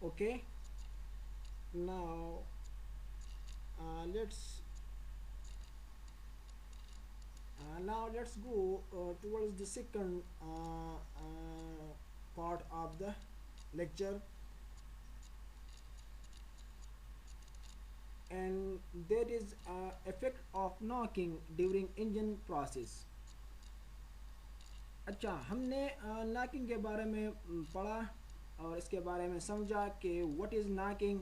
Okay, now let's let's go towards the second part of the lecture, and that is effect of knocking during engine process. अच्छा, हमने knocking के बारे में पढ़ा और इसके बारे में समझा कि what is knocking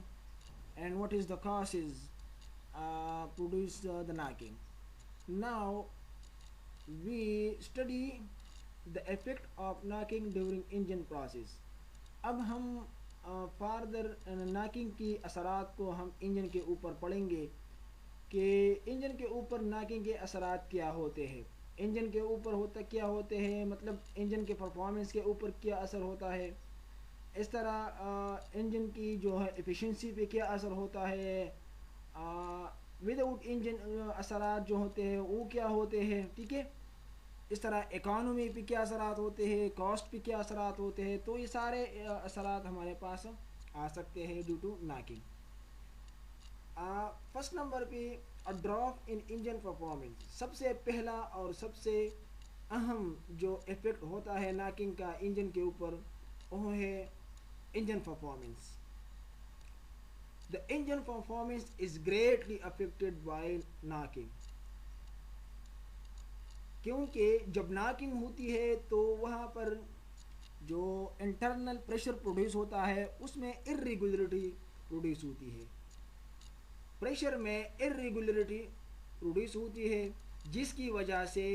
and what is the causes produce the knocking. Now we study the effect of knocking during engine process. अब हम फार्दर नॉकिंग की असरात को हम इंजन के ऊपर पढ़ेंगे कि इंजन के ऊपर नॉकिंग के असरात क्या होते हैं, इंजन के ऊपर होता क्या होते हैं, मतलब इंजन के परफॉर्मेंस के ऊपर क्या असर होता है, इस तरह इंजन की जो है एफिशिएंसी पे क्या असर होता है, विदाउट इंजन असरात जो होते हैं वो क्या होते हैं, ठीक है। इस तरह इकानमी पे क्या असरात होते हैं, कॉस्ट पे क्या असरात होते हैं, तो ये सारे असरात हमारे पास आ सकते हैं due to knocking. First number पे a drop in engine performance, सबसे पहला और सबसे अहम जो इफेक्ट होता है नॉकिंग का इंजन के ऊपर वो है engine performance. The engine performance is greatly affected by knocking, क्योंकि जब नॉकिंग होती है तो वहाँ पर जो इंटरनल प्रेशर प्रोड्यूस होता है उसमें इरेगुलरिटी प्रोड्यूस होती है, प्रेशर में इरेगुलरिटी प्रोड्यूस होती है, जिसकी वजह से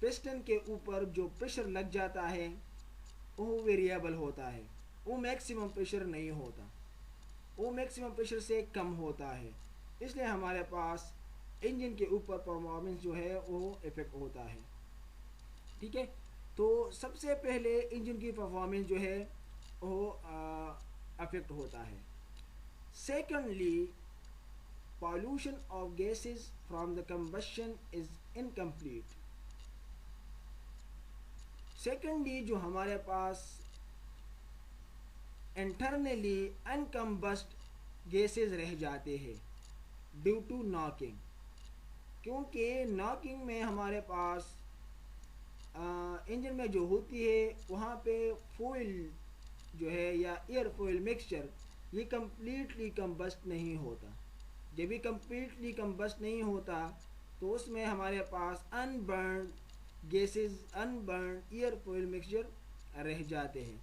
पिस्टन के ऊपर जो प्रेशर लग जाता है वो वेरिएबल होता है, वो मैक्सिमम प्रेशर नहीं होता, वो मैक्सिमम प्रेशर से कम होता है। इसलिए हमारे पास इंजन के ऊपर परफॉर्मेंस जो है वो इफेक्ट होता है, ठीक है। तो सबसे पहले इंजन की परफॉर्मेंस जो है वो अफेक्ट होता है। Secondly, pollution of gases from the combustion is incomplete. Secondly जो हमारे पास इंटरनली अनकम्बस्ट गैसेस रह जाते हैं ड्यू टू नॉकिंग, क्योंकि नॉकिंग में हमारे पास इंजन में जो होती है वहाँ पे फ्यूल जो है या एयर फ्यूल मिक्सचर ये कम्प्लीटली कम्बस्ट नहीं होता। जब भी कम्प्लीटली कम्बस्ट नहीं होता तो उसमें हमारे पास unburn gases, unburn air fuel mixture रह जाते हैं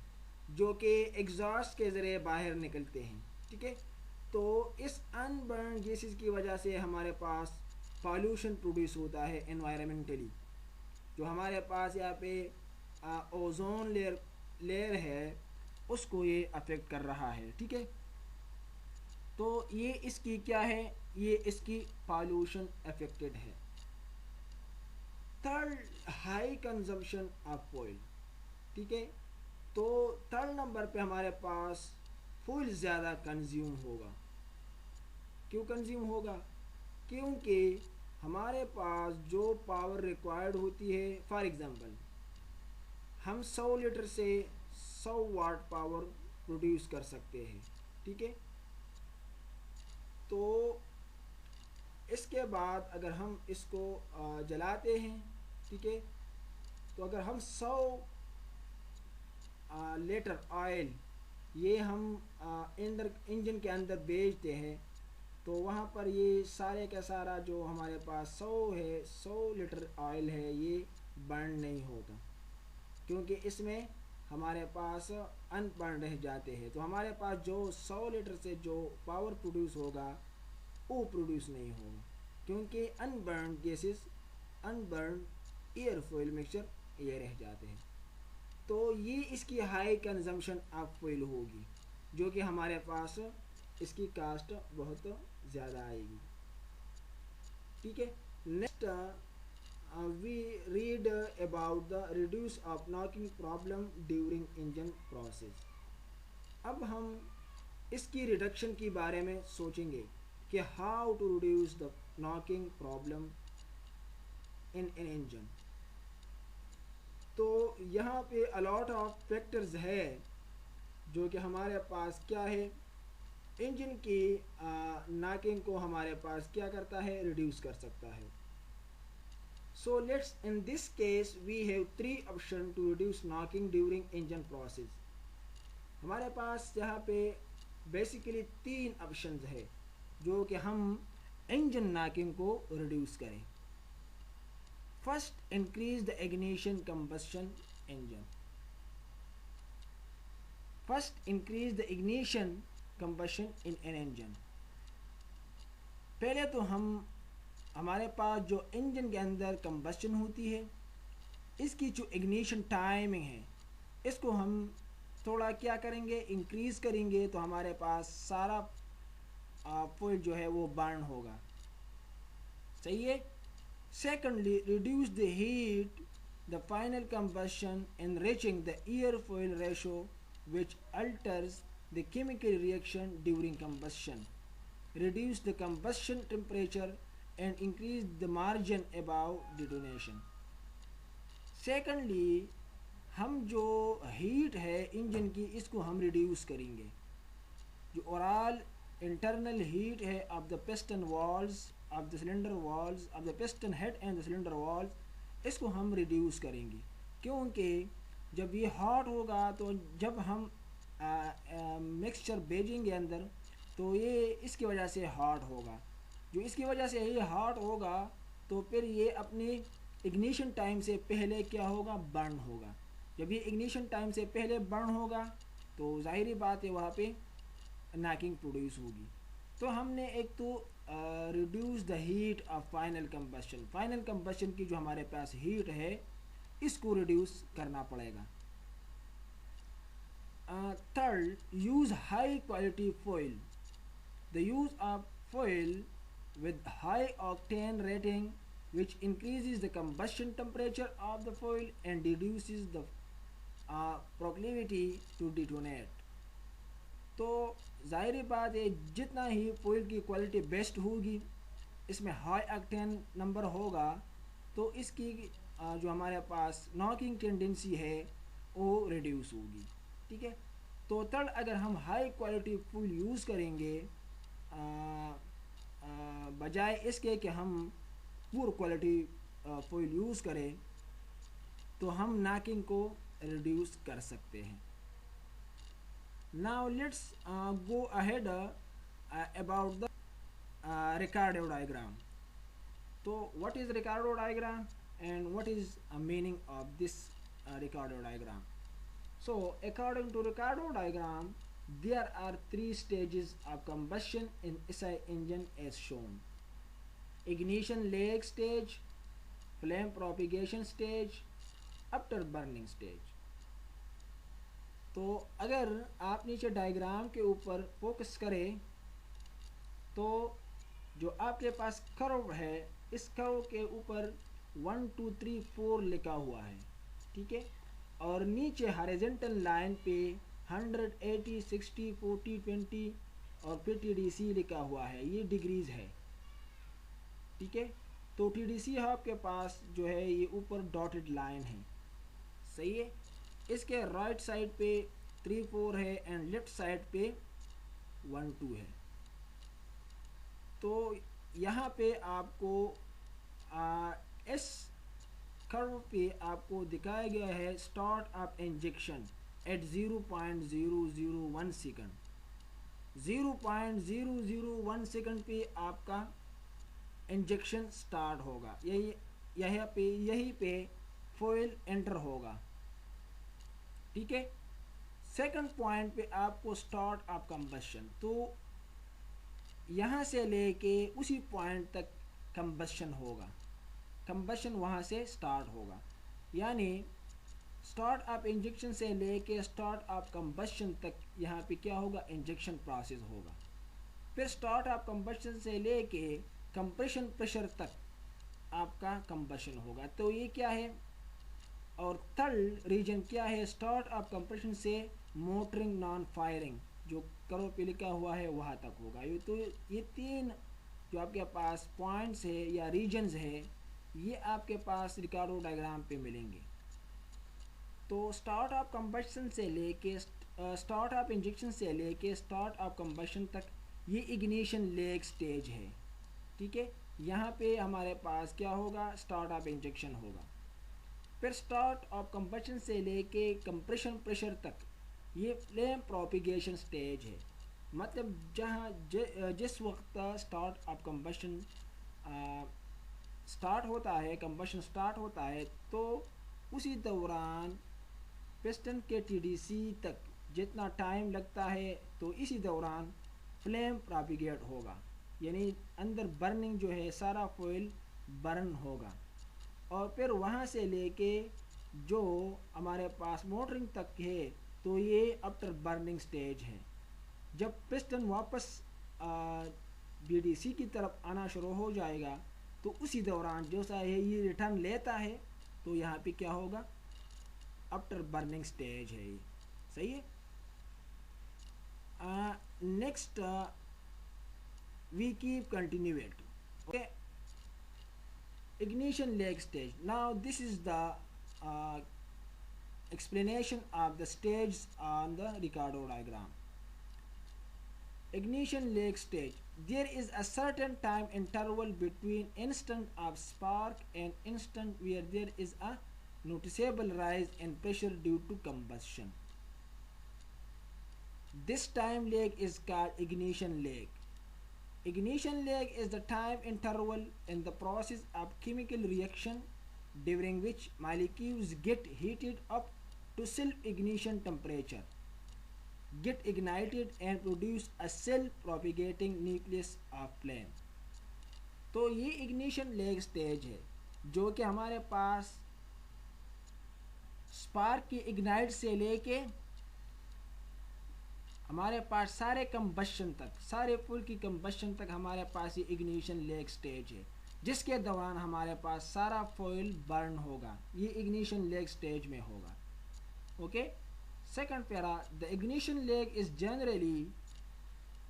जो कि एग्जॉस्ट के ज़रिए बाहर निकलते हैं, ठीक है। तो इस अनबर्न गैसेस की वजह से हमारे पास पॉल्यूशन प्रोड्यूस होता है एनवायरमेंटली, जो हमारे पास यहाँ पे ओजोन लेयर है उसको ये अफेक्ट कर रहा है, ठीक है। तो ये इसकी क्या है, ये इसकी पॉल्यूशन अफेक्टेड है। Third, high consumption of oil, ठीक है। तो थर्ड नंबर पे हमारे पास फ्यूल ज़्यादा कंज्यूम होगा। क्यों कंज्यूम होगा, क्योंकि हमारे पास जो पावर रिक्वायर्ड होती है, फॉर एग्ज़ाम्पल हम 100 लीटर से 100 वाट पावर प्रोड्यूस कर सकते हैं, ठीक है। तो इसके बाद अगर हम इसको जलाते हैं, ठीक है, तो अगर हम 100 लीटर ऑयल ये हम इंजन के अंदर बेचते हैं तो वहाँ पर ये सारे का सारा जो हमारे पास 100 लीटर ऑयल है ये बर्न नहीं होता, क्योंकि इसमें हमारे पास अनबर्न रह जाते हैं। तो हमारे पास जो 100 लीटर से जो पावर प्रोड्यूस होगा वो प्रोड्यूस नहीं होगा, क्योंकि unburn gases, unburn air fuel mixture ये रह जाते हैं। तो ये इसकी हाई कंजम्पशन ऑफ फ्यूल होगी, जो कि हमारे पास इसकी कास्ट बहुत ज़्यादा आएगी, ठीक है। Next we read about the reduce of knocking problem during engine process. अब हम इसकी रिडक्शन के बारे में सोचेंगे कि how to reduce the knocking problem in an engine. तो यहाँ पे अलॉट ऑफ फैक्टर्स है जो कि हमारे पास क्या है, इंजन की नॉकिंग को हमारे पास क्या करता है, रिड्यूस कर सकता है। So let's in this case we have 3 option to reduce knocking during engine process. हमारे पास यहाँ पे बेसिकली 3 ऑप्शंस है जो कि हम इंजन नॉकिंग को रिड्यूस करें। First, increase the ignition combustion engine. First, increase the ignition combustion in an engine. पहले तो हमारे पास जो इंजन के अंदर कंबशन होती है, इसकी जो इग्निशन टाइमिंग है, इसको हम थोड़ा क्या करेंगे, इंक्रीज़ करेंगे, तो हमारे पास सारा फ्यूल जो है वो बर्न होगा। सही है। Secondly, reduce the heat the final combustion enriching the air fuel ratio which alters the chemical reaction during combustion, reduce the combustion temperature and increase the margin above detonation. Secondly, हम जो heat है engine की, इसको हम reduce करेंगे। जो overall internal heat है of the piston walls, of the cylinder walls, of the piston head and the cylinder walls, इसको हम रिड्यूस करेंगे। क्योंकि जब ये हॉट होगा तो जब हम मिक्सचर भेजेंगे अंदर, तो ये इसकी वजह से हॉट होगा। जो इसकी वजह से ये हॉट होगा तो फिर ये अपनी इग्निशन टाइम से पहले क्या होगा, बर्न होगा। जब ये इग्निशन टाइम से पहले बर्न होगा तो ज़ाहिरी बात है वहाँ पे नॉकिंग प्रोड्यूस होगी। तो हमने एक तो reduce the heat of final combustion, final combustion की जो हमारे पास हीट है इसको रिड्यूस करना पड़ेगा। Third, use high quality foil. The use of foil with high octane rating which increases the combustion temperature of the foil and reduces the proclivity to detonate। तो ज़ाहिर बात है जितना ही फॉइल की क्वालिटी बेस्ट होगी, इसमें हाई ऑक्टेन नंबर होगा, तो इसकी जो हमारे पास नॉकिंग टेंडेंसी है वो रिड्यूस होगी। ठीक है। तो थर्ड, अगर हम हाई क्वालिटी फॉइल यूज़ करेंगे बजाय इसके कि हम पुअर क्वालिटी फॉइल यूज़ करें, तो हम नॉकिंग को रिड्यूस कर सकते हैं। Now let's go ahead about the Ricardo diagram. तो what is Ricardo diagram and what is meaning of this Ricardo diagram? So according to Ricardo diagram, there are 3 stages of combustion in SI engine as shown: ignition lag stage, flame propagation stage, after burning stage। तो अगर आप नीचे diagram के ऊपर focus करें तो जो आपके पास कर्व है, इस कर्व के ऊपर 1 2 3 4 लिखा हुआ है। ठीक है। और नीचे हॉरिजॉन्टल लाइन पे 100, 80, 60, 40, 20 और फिर TDC लिखा हुआ है, ये डिग्रीज है। ठीक है। तो TDC है आपके पास जो है ये ऊपर डॉटेड लाइन है। सही है। इसके राइट साइड पे 3 4 है एंड लेफ्ट साइड पे 1 2 है। तो यहाँ पे आपको इस कर्व पे आपको दिखाया गया है start of injection at 0.001 second. 0.001 second पे आपका इंजेक्शन स्टार्ट होगा। यही पे फॉइल एंटर होगा। ठीक है। सेकंड पॉइंट पे आपको स्टार्ट ऑफ कंबशन, तो यहाँ से लेके उसी पॉइंट तक कंबशन होगा, कंबशन वहाँ से स्टार्ट होगा। यानी स्टार्ट ऑफ इंजेक्शन से लेके स्टार्ट ऑफ कंबशन तक यहाँ पे क्या होगा, इंजेक्शन प्रोसेस होगा। फिर स्टार्ट ऑफ कंबशन से लेके कंप्रेशन प्रेशर तक आपका कंबशन होगा। तो ये क्या है। और थर्ड रीजन क्या है, स्टार्ट ऑफ कंप्रेशन से मोटरिंग नॉन फायरिंग, जो करो पे लिखा हुआ है वहाँ तक होगा। तो ये 3 जो आपके पास पॉइंट्स है या रीजन्स है, ये आपके पास रिकार्डो डायग्राम पे मिलेंगे। तो स्टार्ट ऑफ कंबशन से लेके स्टार्ट ऑफ इंजेक्शन से लेके स्टार्ट ऑफ कंबशन तक ये इग्निशन लेग स्टेज है। ठीक है, यहाँ पे हमारे पास क्या होगा, स्टार्ट ऑफ इंजेक्शन होगा। फिर स्टार्ट ऑफ कंबशन से लेके कंप्रेशन प्रेशर तक ये फ्लेम प्रोपिगेशन स्टेज है। मतलब जहाँ जिस वक्त स्टार्ट ऑफ कंबशन स्टार्ट होता है, कंबशन स्टार्ट होता है, तो उसी दौरान पिस्टन के टीडीसी तक जितना टाइम लगता है, तो इसी दौरान फ्लेम प्रोपिगेट होगा, यानी अंदर बर्निंग जो है सारा फॉइल बर्न होगा। और फिर वहाँ से लेके जो हमारे पास मोटरिंग तक है, तो ये आफ्टर बर्निंग स्टेज है। जब पिस्टन वापस बीडीसी की तरफ आना शुरू हो जाएगा, तो उसी दौरान जो सा है ये रिटर्न लेता है, तो यहाँ पे क्या होगा, आफ्टर बर्निंग स्टेज है ये। सही है। Next we keep continue it. Okay, ignition leg stage. Now this is the explanation of the stages on the Ricardo diagram. Ignition leg stage, there is a certain time interval between instant of spark and instant where there is a noticeable rise in pressure due to combustion. This time lag is called ignition lag. Ignition lag is the time interval in the process of chemical reaction during which molecules get heated up to self-ignition temperature, get ignited and produce a self-propagating nucleus of flame. तो ये ignition lag stage है जो कि हमारे पास spark की ignite से लेके हमारे पास सारे कंबशन तक, सारे फुल की कंबशन तक हमारे पास ये इग्निशन लेग स्टेज है, जिसके दौरान हमारे पास सारा फॉइल बर्न होगा। ये इग्निशन लेग स्टेज में होगा। Okay, second para, the ignition leg is generally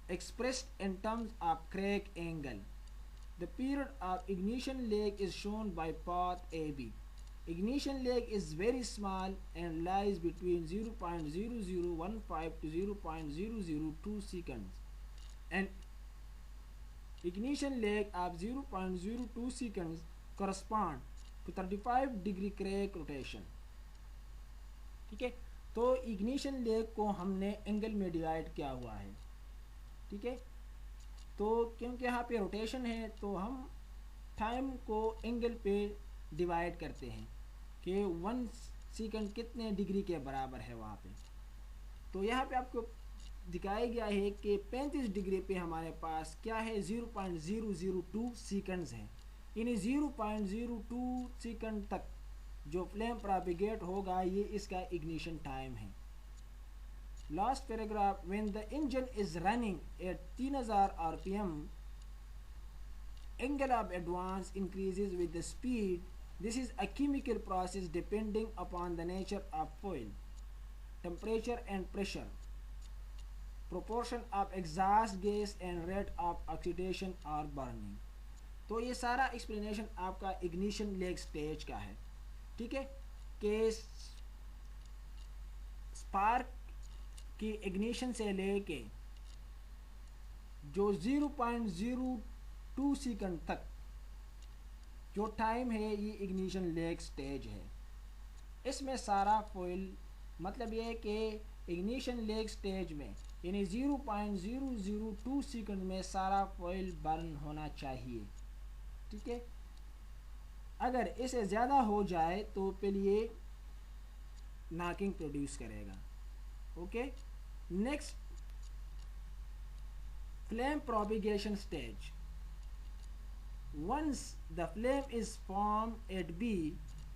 expressed in terms of crack angle. The period of ignition lag is shown by path AB. Ignition lag is very small and lies between 0.0015 to 0.002 seconds. And ignition lag of 0.02 seconds correspond to 35-degree crack rotation. ठीक है, तो ignition lag को हमने angle में divide किया हुआ है। ठीक है, तो क्योंकि यहाँ पे रोटेशन है, तो हम टाइम को एंगल पे डिवाइड करते हैं कि 1 सेकंड कितने डिग्री के बराबर है वहाँ पे। तो यहाँ पे आपको दिखाया गया है कि 35 डिग्री पे हमारे पास क्या है, 0.002 सेकंड्स है। यानी 0.02 सेकंड तक जो फ्लेम प्रोपिगेट होगा, ये इसका इग्निशन टाइम है। Last paragraph, when the engine is running at 3000 rpm, angle of advance increases with the speed. This is a chemical process depending upon the nature of fuel, temperature and pressure, proportion of exhaust gas and rate of oxidation or burning. तो ये सारा explanation आपका ignition lag stage का है। ठीक है, कि spark कि इग्निशन से लेके जो 0.02 सेकंड तक जो टाइम है, ये इग्निशन लेग स्टेज है। इसमें सारा फॉइल, मतलब ये है कि इग्निशन लेग स्टेज में यानी 0.002 सेकंड में सारा फॉइल बर्न होना चाहिए। ठीक है, अगर इसे ज़्यादा हो जाए तो फिर ये नॉकिंग प्रोड्यूस करेगा। Okay, next, flame propagation stage. Once the flame is formed at B,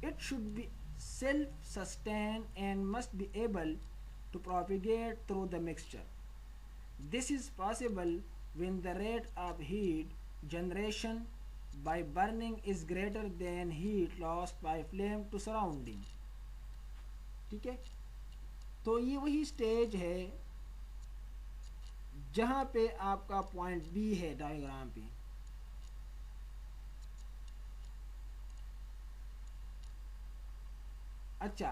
it should be self-sustained and must be able to propagate through the mixture. This is possible when the rate of heat generation by burning is greater than heat lost by flame to surrounding. ठीक है, तो ये वही stage है जहाँ पे आपका point B है डायग्राम पे। अच्छा,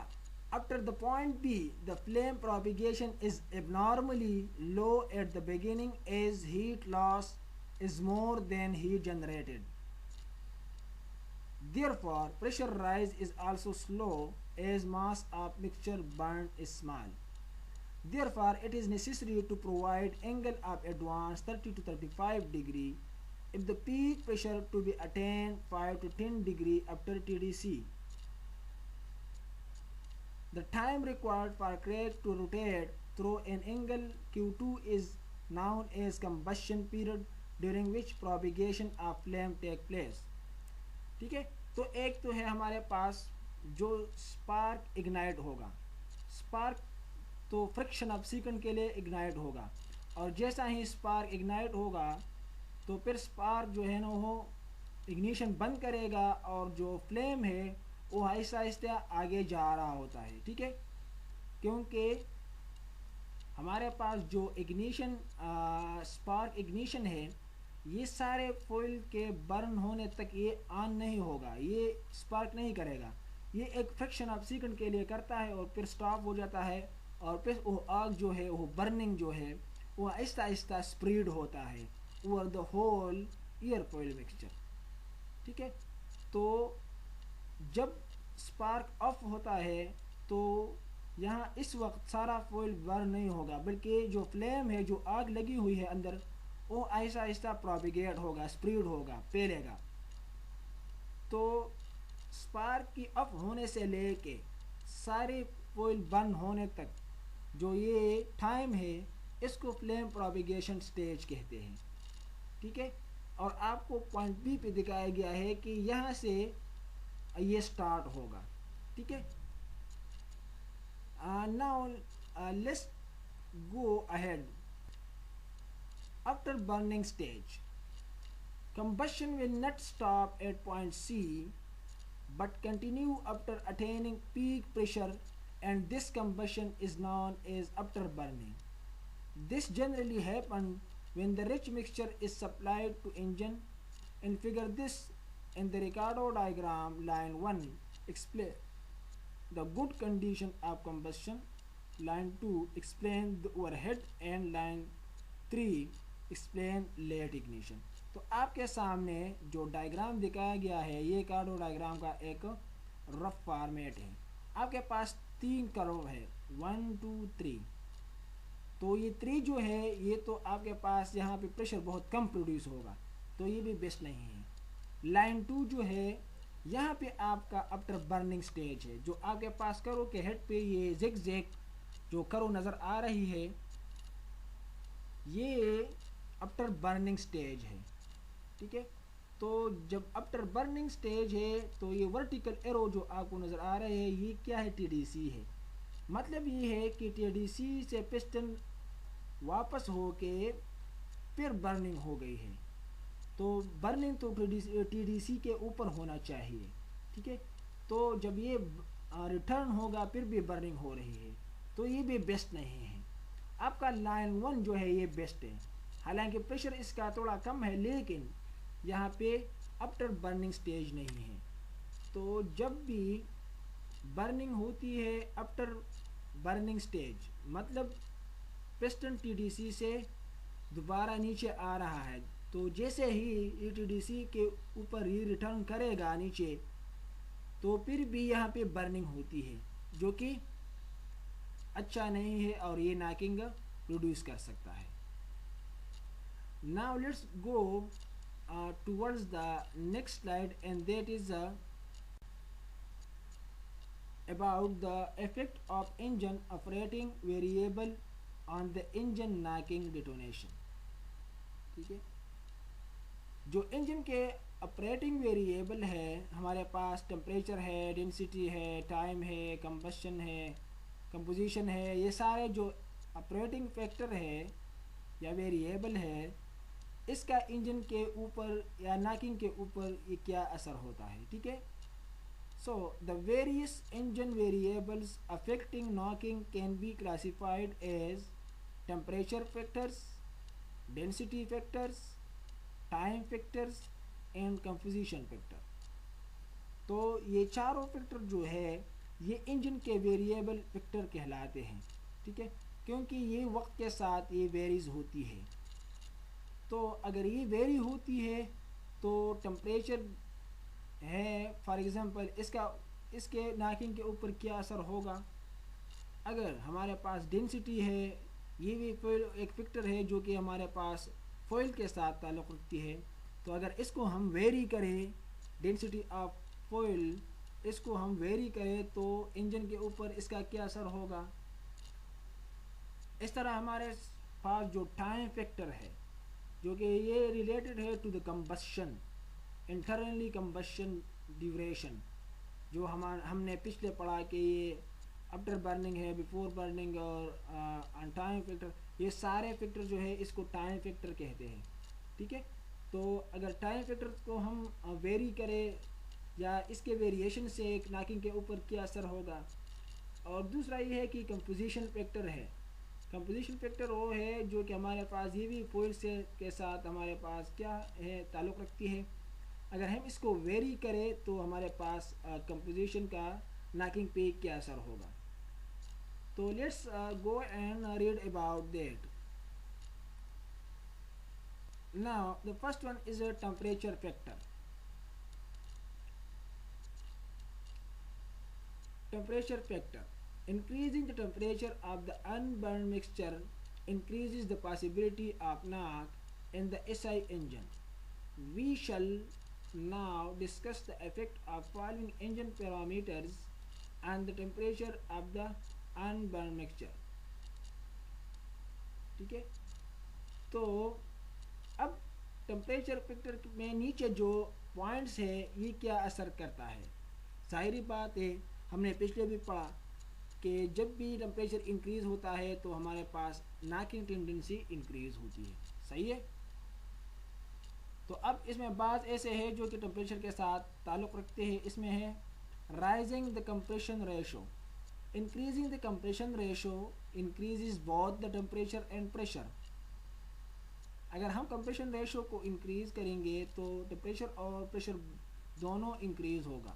After the point B, the flame propagation is abnormally low at the beginning as heat loss is more than heat generated. Therefore, pressure rise is also slow as mass of mixture burned is small. Therefore, it is necessary to provide angle of advance 30 to 35 degree if the peak pressure to be attained 5 to 10 degree after TDC. The time required for crack to rotate through an angle Q2 is known as combustion period during which propagation of flame take place. ठीक है, तो एक तो है हमारे पास जो spark ignite होगा, spark तो फ्रिक्शन ऑफ सेकंड के लिए इग्नाइट होगा, और जैसा ही स्पार्क इग्नाइट होगा तो फिर स्पार्क जो है ना वो इग्निशन बंद करेगा और जो फ्लेम है वो आहिस्ता आहिस्ता आगे जा रहा होता है। ठीक है, क्योंकि हमारे पास जो इग्निशन स्पार्क इग्निशन है ये सारे फॉइल के बर्न होने तक ये ऑन नहीं होगा, ये स्पार्क नहीं करेगा, ये एक फ्रिक्शन ऑफ सेकंड के लिए करता है और फिर स्टॉप हो जाता है, और फिर वो आग जो है वो बर्निंग जो है वो आहिस्ता आहिस्ता स्प्रेड होता है over the whole air fuel mixture. ठीक है, तो जब स्पार्क ऑफ होता है तो यहाँ इस वक्त सारा फॉइल बर्न नहीं होगा, बल्कि जो फ्लेम है, जो आग लगी हुई है अंदर, वो आहिस्ता आहिस्ता प्रोपिगेट होगा, स्प्रेड होगा, फैलेगा। तो स्पार्क की ऑफ होने से लेके सारे फॉइल बर्न होने तक जो ये टाइम है इसको फ्लेम प्रोपिगेशन स्टेज कहते हैं। ठीक है, और आपको पॉइंट बी पे दिखाया गया है कि यहाँ से ये स्टार्ट होगा। ठीक है, now let's go ahead. After burning stage, combustion will not stop at point C but continue after attaining peak pressure, and this combustion is known as after burning. This generally happens when the rich mixture is supplied to engine. In figure this in the Ricardo diagram, line 1 explain the good condition of combustion, line 2 explain the overhead, and line 3 explain late ignition. तो आपके सामने जो diagram दिखाया गया है ये कार्डो diagram का एक रफ फॉर्मेट है। आपके पास 3 कर्व है, 1 2 3। तो ये 3 जो है ये तो आपके पास यहाँ पे प्रेशर बहुत कम प्रोड्यूस होगा, तो ये भी बेस्ट नहीं है। लाइन 2 जो है यहाँ पे आपका आफ्टर बर्निंग स्टेज है, जो आपके पास कर्व के हेड पे ये जिग जैग जो कर्व नज़र आ रही है ये आफ्टर बर्निंग स्टेज है। ठीक है, तो जब आफ्टर बर्निंग स्टेज है तो ये वर्टिकल एरो जो आपको नज़र आ रहे हैं ये क्या है, टीडीसी है। मतलब ये है कि टीडीसी से पिस्टन वापस होके फिर बर्निंग हो गई है, तो बर्निंग तो टीडीसी के ऊपर होना चाहिए। ठीक है, तो जब ये रिटर्न होगा फिर भी बर्निंग हो रही है तो ये भी बेस्ट नहीं है। आपका लाइन 1 जो है ये बेस्ट है, हालांकि प्रेशर इसका थोड़ा कम है लेकिन यहाँ पे आफ्टर बर्निंग स्टेज नहीं है। तो जब भी बर्निंग होती है आफ्टर बर्निंग स्टेज मतलब पिस्टन टीडीसी से दोबारा नीचे आ रहा है, तो जैसे ही ये टीडीसी के ऊपर ही रिटर्न करेगा नीचे तो फिर भी यहाँ पे बर्निंग होती है, जो कि अच्छा नहीं है और ये नॉकिंग प्रोड्यूस कर सकता है। Now let's go towards the next slide, and that is about the effect of engine operating variable on the engine knocking detonation। ठीक है, जो इंजन के ऑपरेटिंग वेरिएबल है हमारे पास टेम्परेचर है, डेंसिटी है, टाइम है, कंबशन है, कंपोजिशन है, ये सारे जो ऑपरेटिंग फैक्टर है या वेरिएबल है इसका इंजन के ऊपर या नॉकिंग के ऊपर ये क्या असर होता है। ठीक है, so the various engine variables affecting knocking can be classified as temperature factors, density factors, time factors and composition factor. तो ये चारों फैक्टर जो है ये इंजन के वेरिएबल फैक्टर कहलाते हैं, ठीक है, क्योंकि ये वक्त के साथ ये वेरीज होती है। तो अगर ये वेरी होती है तो टेम्परेचर है फॉर एग्ज़ाम्पल इसके नाकिंग के ऊपर क्या असर होगा। अगर हमारे पास डेंसिटी है, ये भी एक फैक्टर है जो कि हमारे पास फॉइल के साथ ताल्लुक़ रखती है। तो अगर इसको हम वेरी करें, डेंसिटी ऑफ फॉइल इसको हम वेरी करें तो इंजन के ऊपर इसका क्या असर होगा। इस तरह हमारे पास जो टाइम फैक्टर है जो कि ये रिलेटेड है to the combustion, internally combustion duration, जो हमने पिछले पढ़ा कि ये आफ्टर बर्निंग है, बिफोर बर्निंग और टाइम फैक्टर, ये सारे फैक्टर जो है इसको टाइम फैक्टर कहते हैं, ठीक है। तो अगर टाइम फैक्टर को हम वेरी करें या इसके वेरिएशन से एक नाकिंग के ऊपर क्या असर होगा। और दूसरा ये है कि कंपोजिशन फैक्टर है। कंपोजिशन फैक्टर वो है जो कि हमारे पास ये भी फॉइल से के साथ हमारे पास क्या है ताल्लुक़ रखती है। अगर हम इसको वेरी करें तो हमारे पास कंपोजिशन का नाकिंग पे क्या असर होगा। तो let's go and read about that. Now the first one is a temperature factor. Temperature factor. Increasing the temperature of the unburned mixture increases the possibility of knock in the SI engine. We shall now discuss the effect of following engine parameters and the temperature of the unburned mixture. ठीक है, तो अब temperature factor में नीचे जो points है ये क्या असर करता है। जाहिर बात है, हमने पिछले भी पढ़ा कि जब भी टेम्परेचर इंक्रीज़ होता है तो हमारे पास नाकिंग टेंडेंसी इंक्रीज़ होती है, सही है। तो अब इसमें बात ऐसे है जो कि टेम्परेचर के साथ ताल्लुक़ रखते हैं। इसमें है rising the compression ratio. Increasing the compression ratio increases both the temperature and pressure. अगर हम कंप्रेशन रेशो को इंक्रीज़ करेंगे तो टेम्परेचर और प्रेशर दोनों इंक्रीज़ होगा।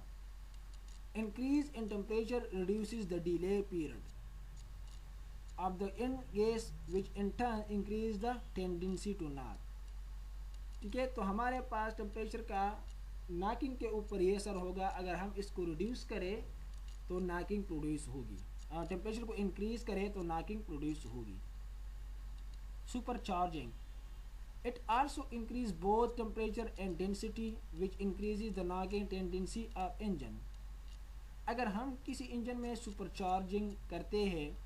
Increase in temperature reduces the delay period of the end gas which in turn increase the tendency to knock, ठीक है। तो हमारे पास टेम्परेचर का नाकिंग के ऊपर ये असर होगा। अगर हम इसको रिड्यूस करें तो नाकिंग प्रोड्यूस होगी, टेम्परेचर को इंक्रीज़ करें तो नाकिंग प्रोड्यूस होगी। Supercharging, it also increase both temperature and density which increases the knocking tendency of engine. अगर हम किसी इंजन में सुपरचार्जिंग करते हैं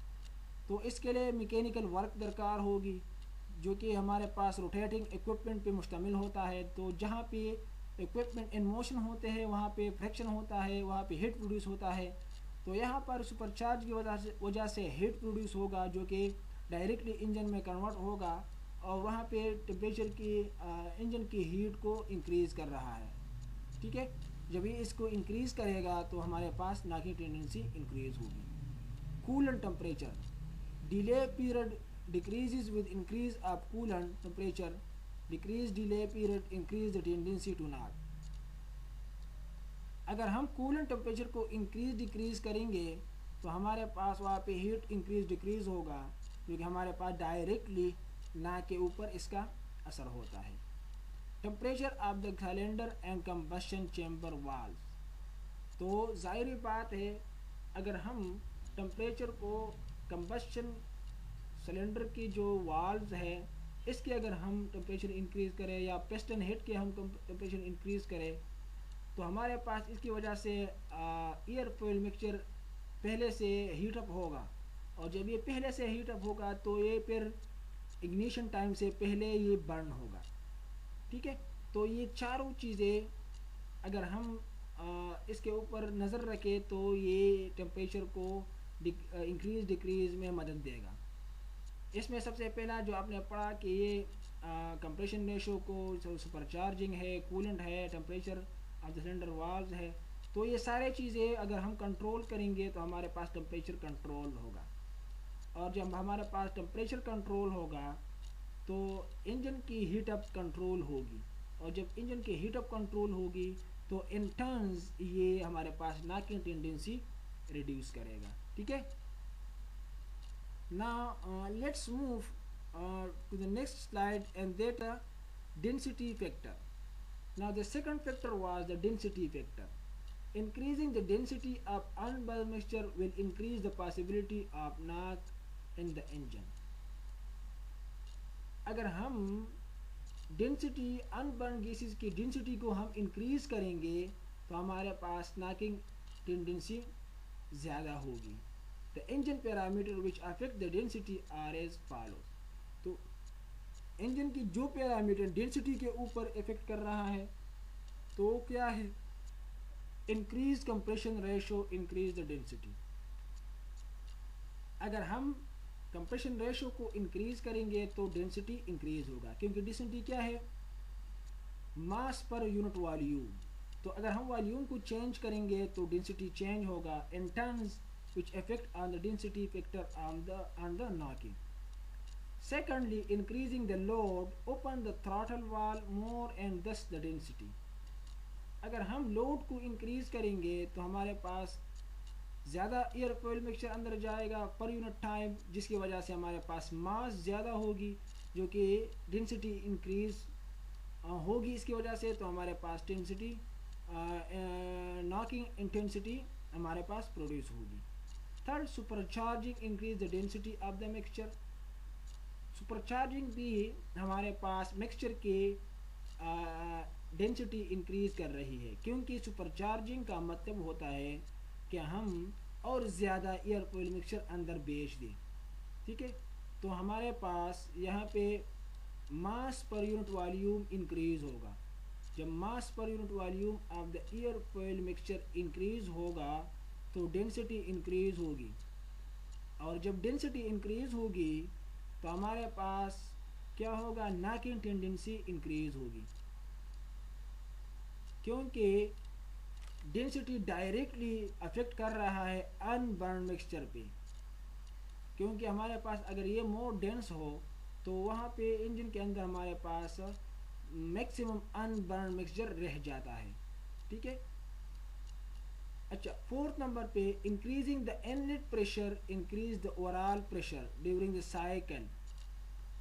तो इसके लिए मैकेनिकल वर्क दरकार होगी जो कि हमारे पास रोटेटिंग इक्विपमेंट पे मुश्तमिल होता है। तो जहाँ पे इक्विपमेंट इन मोशन होते हैं वहाँ पे फ्रिक्शन होता है, वहाँ पे हीट प्रोड्यूस होता है। तो यहाँ पर सुपरचार्ज की वजह से हीट प्रोड्यूस होगा जो कि डायरेक्टली इंजन में कन्वर्ट होगा और वहाँ पे टेम्परेचर की इंजन की हीट को इंक्रीज़ कर रहा है, ठीक है। जब ये इसको इंक्रीज़ करेगा तो हमारे पास नाकिंग टेंडेंसी इंक्रीज़ होगी। Coolant temperature, delay period decreases with increase of coolant temperature, decrease delay period increase the tendency to knock. अगर हम कूलेंट टेम्परेचर को इंक्रीज डिक्रीज़ करेंगे तो हमारे पास वहाँ पे हीट इंक्रीज डिक्रीज़ होगा क्योंकि हमारे पास डायरेक्टली नाक के ऊपर इसका असर होता है। Temperature of the cylinder and combustion chamber valve, तो ज़ाहिर बात है अगर हम टेम्परेचर को कंबशन सिलेंडर की जो वाल्व्स है इसके अगर हम टेम्परेचर इंक्रीज़ करें या पिस्टन हेड के हम टेम्परेचर इंक्रीज़ करें तो हमारे पास इसकी वजह से एयर फ्यूल मिक्सचर पहले से हीट अप होगा और जब ये पहले से हीट अप होगा तो ये फिर इग्निशन टाइम से पहले ये बर्न होगा, ठीक है। तो ये चारों चीज़ें अगर हम इसके ऊपर नज़र रखें तो ये टेम्परेचर को इंक्रीज़ डिक्रीज़ में मदद देगा। इसमें सबसे पहला जो आपने पढ़ा कि ये कंप्रेशन रेशो को सुपरचार्जिंग है, कूलेंट है, temperature of the cylinder valves है। तो ये सारे चीज़ें अगर हम कंट्रोल करेंगे तो हमारे पास टेम्परेचर कंट्रोल होगा और जब हमारे पास टेम्परेचर कंट्रोल होगा तो इंजन की हीट अप कंट्रोल होगी और जब इंजन की हीट अप कंट्रोल होगी तो इन टर्न्स ये हमारे पास नाकिंग टेंडेंसी रिड्यूस करेगा। ठीक है, now let's move to the next slide, and that density factor. Now the second factor was the density factor. Increasing the density of unburned mixture will increase the possibility of knock in the engine. अगर हम density unburn gases की density को हम increase करेंगे तो हमारे पास knocking tendency ज़्यादा होगी। The engine parameter which affect the density are as follows. तो इंजन की जो पैरामीटर डेंसिटी के ऊपर इफेक्ट कर रहा है तो क्या है, increase compression ratio increase the density. अगर हम कंप्रेशन रेशो को इंक्रीज करेंगे तो डेंसिटी इंक्रीज होगा, क्योंकि डेंसिटी क्या है, मास पर यूनिट वॉल्यूम। तो अगर हम वॉल्यूम को चेंज करेंगे तो डेंसिटी चेंज होगा in terms which affect on the density factor on the knocking. Secondly, increasing the load open the throttle valve more and thus the density. अगर हम load को इंक्रीज करेंगे तो हमारे पास ज़्यादा एयर फ्यूल मिक्सचर अंदर जाएगा पर यूनिट टाइम, जिसकी वजह से हमारे पास मास ज़्यादा होगी जो कि डेंसिटी इंक्रीज होगी इसकी वजह से, तो हमारे पास डेंसिटी नॉकिंग इंटेंसिटी हमारे पास प्रोड्यूस होगी। Third, supercharging increase the density of the mixture. Supercharging भी हमारे पास मिक्सचर के डेंसिटी इंक्रीज कर रही है, क्योंकि सुपरचार्जिंग का मतलब होता है कि हम और ज़्यादा एयर फ्यूल मिक्सचर अंदर बेच दें। ठीक है, तो हमारे पास यहाँ पे मास पर यूनिट वॉल्यूम इंक्रीज होगा। जब mass per unit volume of the air fuel mixture increase होगा तो डेंसिटी इंक्रीज होगी, और जब डेंसिटी इंक्रीज होगी तो हमारे पास क्या होगा, नॉकिंग टेंडेंसी इंक्रीज होगी, क्योंकि डेंसिटी डायरेक्टली अफेक्ट कर रहा है अनबर्न मिक्सचर पे। क्योंकि हमारे पास अगर ये मोर डेंस हो तो वहाँ पे इंजन के अंदर हमारे पास मैक्सिमम अनबर्न मिक्सचर रह जाता है। ठीक है, अच्छा, फोर्थ नंबर पे increasing the inlet pressure increase the overall pressure during the cycle.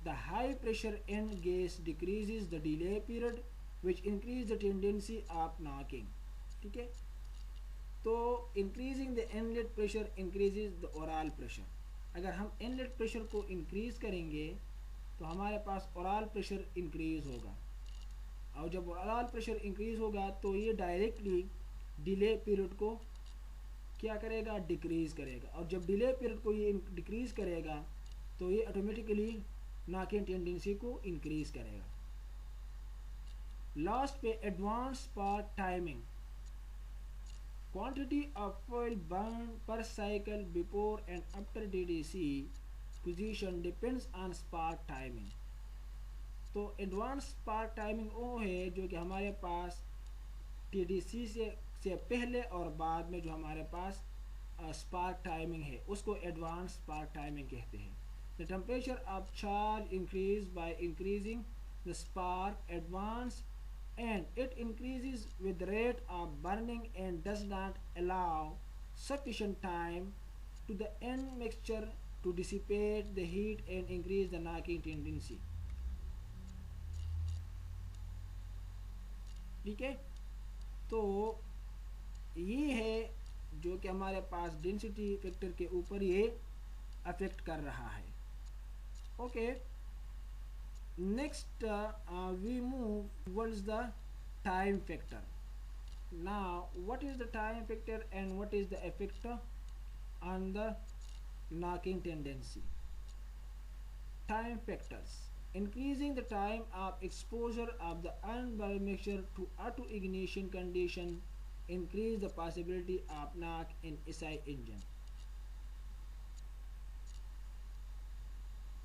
The high pressure and gas decreases the delay period which increase the tendency of knocking. ठीक है, तो increasing the inlet pressure increases the overall pressure. अगर हम inlet pressure को increase करेंगे तो हमारे पास overall pressure increase होगा, और जब ओवरऑल प्रेशर इंक्रीज होगा तो ये डायरेक्टली डिले पीरियड को क्या करेगा, डिक्रीज करेगा, और जब डिले पीरियड को ये डिक्रीज करेगा तो ये ऑटोमेटिकली नॉकिंग टेंडेंसी को इंक्रीज करेगा। लास्ट पे advance part timing. Quantity of fuel burn per cycle before and after DDC position depends on spark timing. तो एडवांस स्पार्क टाइमिंग वो है जो कि हमारे पास टीडीसी से पहले और बाद में जो हमारे पास स्पार्क टाइमिंग है उसको एडवांस स्पार्क टाइमिंग कहते हैं। The temperature of charge increase by increasing the spark advance and it increases with the rate of burning and does not allow sufficient time to the end mixture to dissipate the heat and increase the knocking tendency. ठीक है, तो ये है जो कि हमारे पास density factor के ऊपर ये अफेक्ट कर रहा है। Okay, next we move towards the time factor. Now what is the time factor and what is the effect on the knocking tendency? Time factors: increasing the time of exposure of the unburned mixture to auto ignition condition increase the possibility of knock in SI engine.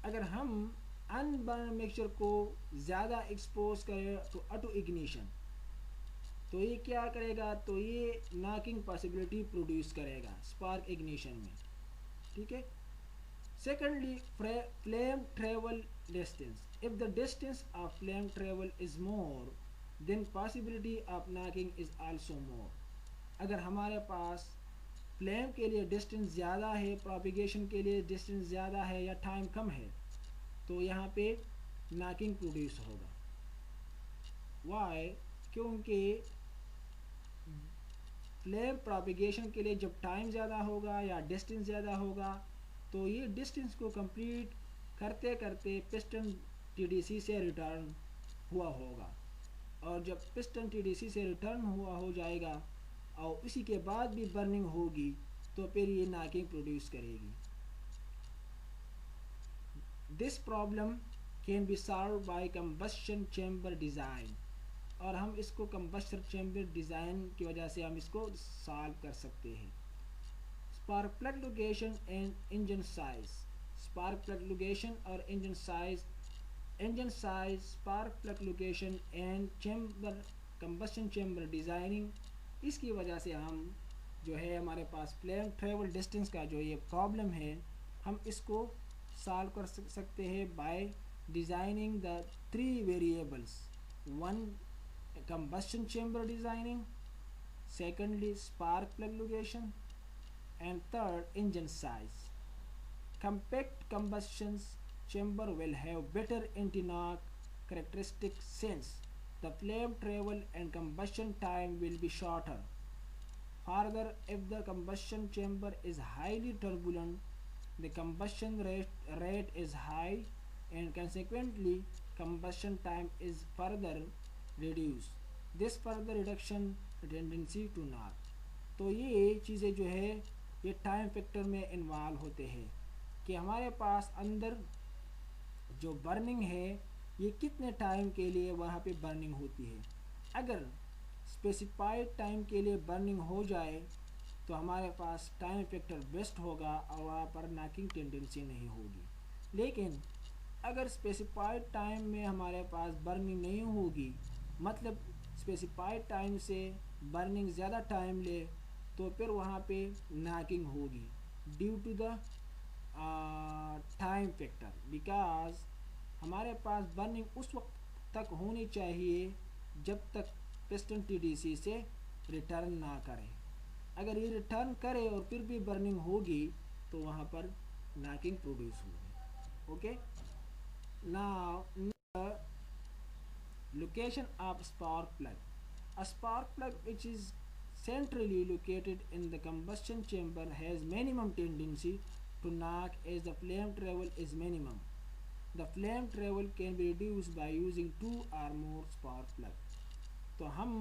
अगर हम unburn mixture को ज़्यादा expose करें तो auto ignition, तो ये क्या करेगा, तो ये नॉकिंग पॉसिबिलिटी प्रोड्यूस करेगा स्पार्क इग्निशन में। ठीक है, secondly flame travel distance. If the distance of flame travel is more than possibility of knocking is also more. अगर हमारे पास फ्लेम के लिए डिस्टेंस ज़्यादा है, प्रोपिगेशन के लिए डिस्टेंस ज़्यादा है या टाइम कम है, तो यहाँ पे नॉकिंग प्रोड्यूस होगा। वाई? क्योंकि फ्लेम प्रोपिगेशन के लिए जब टाइम ज़्यादा होगा या डिस्टेंस ज़्यादा होगा, तो ये डिस्टेंस को कंप्लीट करते करते पिस्टन टीडीसी से रिटर्न हुआ होगा, और जब पिस्टन टीडीसी से रिटर्न हुआ हो जाएगा और इसी के बाद भी बर्निंग होगी, तो फिर ये नॉकिंग प्रोड्यूस करेगी। This problem can be solve by combustion chamber design, और हम इसको कंबस्टर चैम्बर डिज़ाइन की वजह से हम इसको सॉल्व कर सकते हैं। Spark plug location and engine size. Spark plug location और engine size, spark plug location and chamber combustion chamber designing, इसकी वजह से हम जो है हमारे पास फ्लेम ट्रेवल डिस्टेंस का जो ये प्रॉब्लम है, हम इसको सॉल्व कर सकते हैं by designing the 3 variables. One, combustion chamber designing, secondly spark plug location, and third engine size. Compact combustion chamber will have better anti-knock characteristics since the flame travel and combustion time will be shorter. Further, if the combustion chamber is highly turbulent, the combustion rate is high and consequently combustion time is further reduced. This further reduction tendency to knock. तो ये चीज़ें जो है ये time factor में involve होते हैं कि हमारे पास अंदर जो बर्निंग है ये कितने टाइम के लिए वहाँ पे बर्निंग होती है। अगर स्पेसिफाइड टाइम के लिए बर्निंग हो जाए तो हमारे पास टाइम फैक्टर बेस्ट होगा और वहाँ पर नॉकिंग टेंडेंसी नहीं होगी। लेकिन अगर स्पेसिफाइड टाइम में हमारे पास बर्निंग नहीं होगी, मतलब स्पेसिफाइड टाइम से बर्निंग ज़्यादा टाइम ले, तो फिर वहाँ पे नॉकिंग होगी due to the time factor, because हमारे पास बर्निंग उस वक्त तक होनी चाहिए जब तक पिस्टन टीडीसी से रिटर्न ना करे। अगर ये रिटर्न करे और फिर भी बर्निंग होगी तो वहाँ पर नॉकिंग प्रोड्यूस होगी। Okay, now location of spark plug. A spark plug which is centrally located in the combustion chamber has minimum tendency to knock as the flame travel is minimum. The flame travel can be reduced by using 2 or more spark plug. तो हम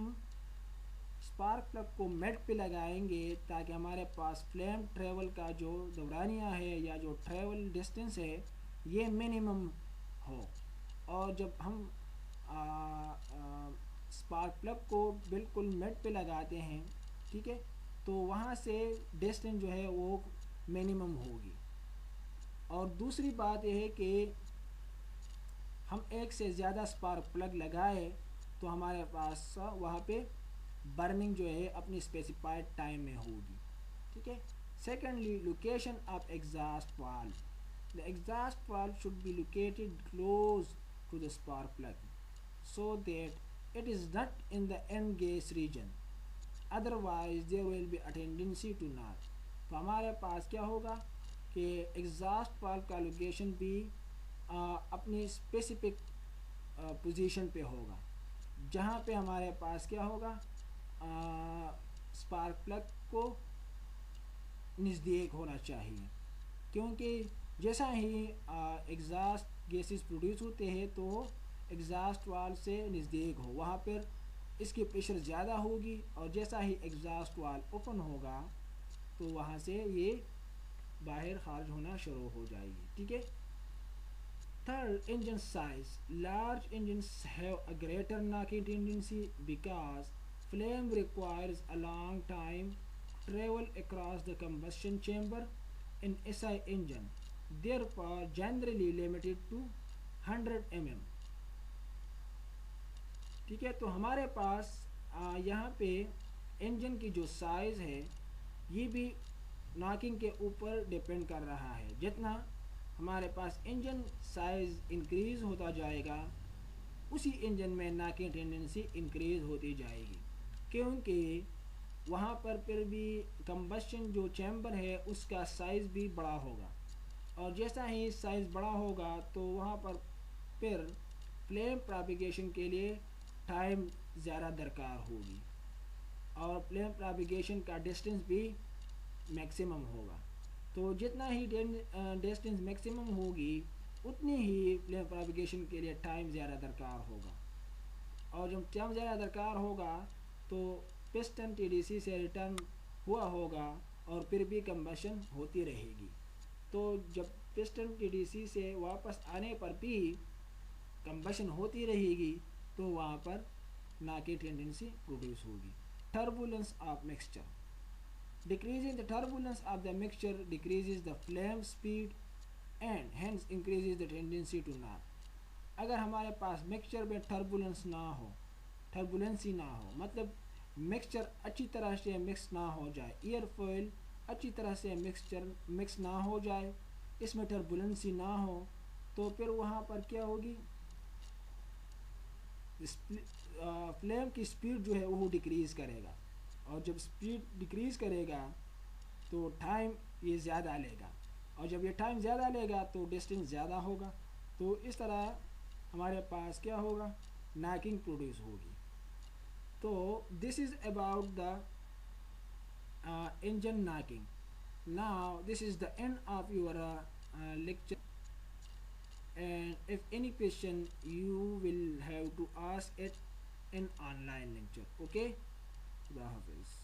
spark plug को made पे लगाएंगे ताकि हमारे पास flame travel का जो दौरानिया है या जो ट्रेवल डिस्टेंस है ये मिनिमम हो। और जब हम स्पार्क प्लग को बिल्कुल मेड पे लगाते हैं, ठीक है, तो वहाँ से डिस्टेंस जो है वो मिनिमम होगी। और दूसरी बात यह है कि हम एक से ज़्यादा स्पार्क प्लग लगाए तो हमारे पास वहाँ पे बर्निंग जो है अपनी स्पेसिफाइड टाइम में होगी। ठीक है। Secondly, location of exhaust valve. The exhaust valve should be located close to the spark plug so that it is not in the end gas region, otherwise there will be a tendency to knock। तो हमारे पास क्या होगा कि exhaust valve का location भी अपनी specific position पे होगा जहाँ पे हमारे पास क्या होगा स्पार्क प्लग को नज़दीक होना चाहिए, क्योंकि जैसा ही एग्जॉस्ट गैसेस प्रोड्यूस होते हैं तो एग्जॉस्ट वाल्व से नज़दीक हो, वहाँ पर इसकी प्रेशर ज़्यादा होगी और जैसा ही एग्जॉस्ट वाल्व ओपन होगा तो वहाँ से ये बाहर खारिज होना शुरू हो जाएगी। ठीक है। Third, engine size. Large engines have a greater knocking tendency because flame requires a long time travel across the combustion chamber in SI engine, therefore generally limited to 100 mm। ठीक है। तो हमारे पास यहाँ पे इंजन की जो साइज़ है ये भी नॉकिंग के ऊपर डिपेंड कर रहा है। जितना हमारे पास इंजन साइज़ इंक्रीज़ होता जाएगा उसी इंजन में नॉकिंग टेंडेंसी इंक्रीज़ होती जाएगी, क्योंकि वहाँ पर फिर भी कंबशन जो चैम्बर है उसका साइज़ भी बड़ा होगा, और जैसा ही साइज़ बड़ा होगा तो वहाँ पर फिर फ्लेम प्रोपिगेशन के लिए टाइम ज़्यादा दरकार होगी, और फ्लेम प्रोपिगेशन का डिस्टेंस भी मैक्सिमम होगा। तो जितना ही डिस्टेंस मैक्सिमम होगी उतनी ही फ्लेम प्रोपिगेशन के लिए टाइम ज़्यादा दरकार होगा, और जब टाइम ज़्यादा दरकार होगा तो पिस्टन टीडीसी से रिटर्न हुआ होगा और फिर भी कंबशन होती रहेगी। तो जब पिस्टन टीडीसी से वापस आने पर भी कंबशन होती रहेगी तो वहाँ पर ना की टेंडेंसी प्रोड्यूस होगी। Turbulence of mixture, decreasing the turbulence of the mixture decreases the flame speed and hence increases the tendency to knock। अगर हमारे पास मिक्सचर में टर्बुलेंसी ना हो मतलब मिक्सचर अच्छी तरह से मिक्स ना हो जाए, एयरफॉयल अच्छी तरह से मिक्स ना हो जाए, इसमें टर्बुलेंसी ना हो, तो फिर वहाँ पर क्या होगी, फ्लेम की स्पीड जो है वो डिक्रीज़ करेगा, और जब स्पीड डिक्रीज़ करेगा तो टाइम ये ज़्यादा लेगा, और जब ये टाइम ज़्यादा लेगा तो डिस्टेंस ज़्यादा होगा। तो इस तरह हमारे पास क्या होगा, नॉकिंग प्रोड्यूस होगी। तो this is about the engine knocking. Now this is the end of your lecture, and if any question you will have to ask it in online lecture. Okay, Khuda Hafiz.